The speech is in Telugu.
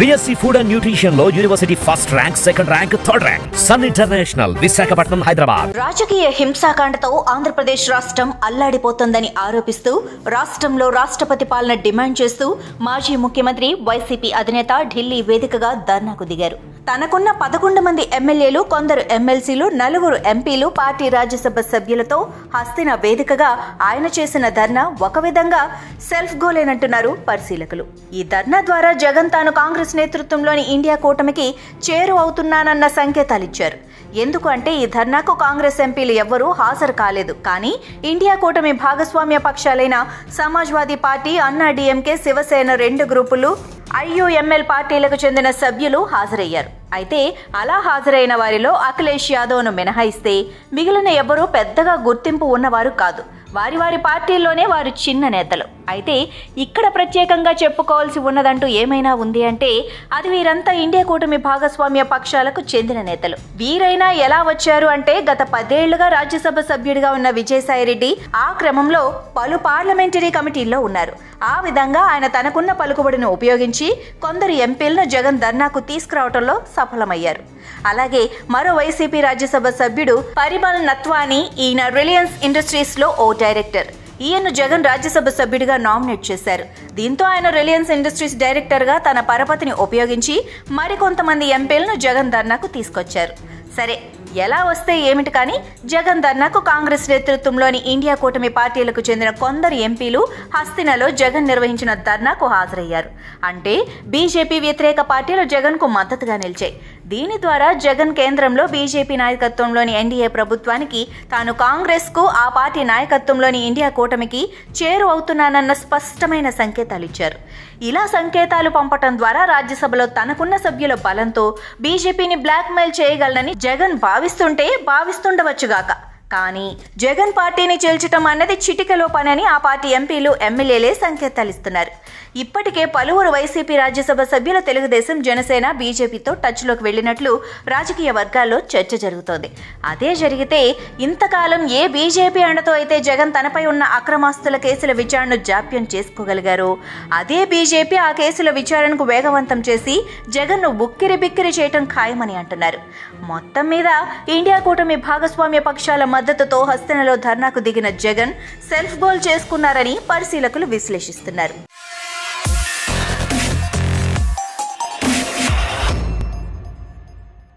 BSc Food and Nutrition లో university first rank, second rank, third rank. Sun international, Visakhapatnam, Hyderabad. రాజకీయ హింసాకాండతో ఆంధ్రప్రదేశ్ రాష్ట్రం అల్లాడిపోతోందని ఆరోపిస్తూ రాష్ట్రంలో రాష్ట్రపతి పాలన డిమాండ్ చేస్తూ మాజీ ముఖ్యమంత్రి వైసీపీ అధినేత ఢిల్లీ వేదికగా ధర్నాకు దిగారు. తనకున్న 11 మంది ఎమ్మెల్యేలు, కొందరు ఎమ్మెల్సీలు, 4 ఎంపీలు, పార్టీ రాజ్యసభ సభ్యులతో హస్తిన వేదికగా ఆయన చేసిన ధర్నా ఒక విధంగా సెల్ఫ్ గోలేనంటున్నారు పరిశీలకులు. ఈ ధర్నా ద్వారా జగన్ తాను కాంగ్రెస్ నేతృత్వంలోని ఇండియా కూటమికి చేరువవుతున్నానన్న సంకేతాలిచ్చారు. ఎందుకు అంటే ఈ ధర్నాకు కాంగ్రెస్ ఎంపీలు ఎవ్వరూ హాజరు కాలేదు. కానీ ఇండియా కూటమి భాగస్వామ్య పక్షాలైన సమాజ్వాదీ పార్టీ, అన్నా డీఎంకే, శివసేన 2 గ్రూపులు, IUML పార్టీలకు చెందిన సభ్యులు హాజరయ్యారు. అయితే అలా హాజరైన వారిలో అఖిలేష్ యాదవ్ను మినహాయిస్తే మిగిలిన ఎవరూ పెద్దగా గుర్తింపు ఉన్నవారు కాదు. వారి పార్టీల్లోనే వారు చిన్న నేతలు. అయితే ఇక్కడ ప్రత్యేకంగా చెప్పుకోవాల్సి ఉన్నదంటూ ఏమైనా ఉంది అంటే అది వీరంతా ఇండియా కూటమి భాగస్వామ్య పక్షాలకు చెందిన నేతలు. వీరైనా ఎలా వచ్చారు అంటే గత 10 ఏళ్లుగా రాజ్యసభ సభ్యుడిగా ఉన్న విజయసాయిరెడ్డి ఆ క్రమంలో పలు పార్లమెంటరీ కమిటీల్లో ఉన్నారు. ఆ విధంగా ఆయన తనకున్న పలుకుబడిని ఉపయోగించి కొందరు ఎంపీలను జగన్ ధర్నాకు తీసుకురావడంలో సఫలమయ్యారు. అలాగే మరో వైసీపీ రాజ్యసభ సభ్యుడు పరిమల్ నత్వానీ, ఈయన రిలయన్స్ ఇండస్ట్రీస్ లో ఓ డైరెక్టర్. ఈయన్ను జగన్ రాజ్యసభ సభ్యుడిగా నామినేట్ చేశారు. దీంతో ఆయన రిలయన్స్ ఇండస్ట్రీస్ డైరెక్టర్ గా తన పరపతిని ఉపయోగించి మరికొంతమంది ఎంపీలను జగన్ ధర్నాకు తీసుకొచ్చారు. సరే, ఎలా వస్తే ఏమిటి కానీ జగన్ ధర్నాకు కాంగ్రెస్ నేతృత్వంలోని ఇండియా కూటమి పార్టీలకు చెందిన కొందరు ఎంపీలు హస్తినలో జగన్ నిర్వహించిన ధర్నాకు హాజరయ్యారు. అంటే బీజేపీ వ్యతిరేక పార్టీలు జగన్ కు మద్దతుగా నిలిచాయి. దీని ద్వారా జగన్ కేంద్రంలో బీజేపీ నాయకత్వంలోని ఎన్డీఏ ప్రభుత్వానికి, తాను కాంగ్రెస్ కు, ఆ పార్టీ నాయకత్వంలోని ఇండియా కూటమికి చేరువవుతున్నానన్న స్పష్టమైన సంకేతాలు ఇచ్చారు. ఇలా సంకేతాలు పంపటం ద్వారా రాజ్యసభలో తనకున్న సభ్యుల బలంతో బీజేపీని బ్లాక్మెయిల్ చేయగలనని జగన్ భావిస్తుండవచ్చుగాక. కానీ జగన్ పార్టీని చేల్చటం అన్నది చిటికెలో పనని ఆ పార్టీ ఎంపీలు, ఎమ్మెల్యేలే సంకేతాలిస్తున్నారు. ఇప్పటికే పలువురు వైసీపీ రాజ్యసభ సభ్యులు తెలుగుదేశం, జనసేన, బీజేపీతో టచ్లోకి వెళ్లినట్లు రాజకీయ వర్గాల్లో చర్చ జరుగుతోంది. అదే జరిగితే ఇంతకాలం ఏ బీజేపీ అండతో అయితే జగన్ తనపై ఉన్న అక్రమాస్తుల కేసుల విచారణను జాప్యం చేసుకోగలిగారో అదే బీజేపీ ఆ కేసుల విచారణకు వేగవంతం చేసి జగన్ను బిక్కిరి చేయటం ఖాయమని అంటున్నారు. మొత్తం మీద ఇండియా కూటమి భాగస్వామ్య పక్షాల మద్దతుతో హస్తినలో ధర్నాకు దిగిన జగన్ సెల్ఫ్ గోల్ చేసుకున్నారని పరిశీలకులు విశ్లేషిస్తున్నారు.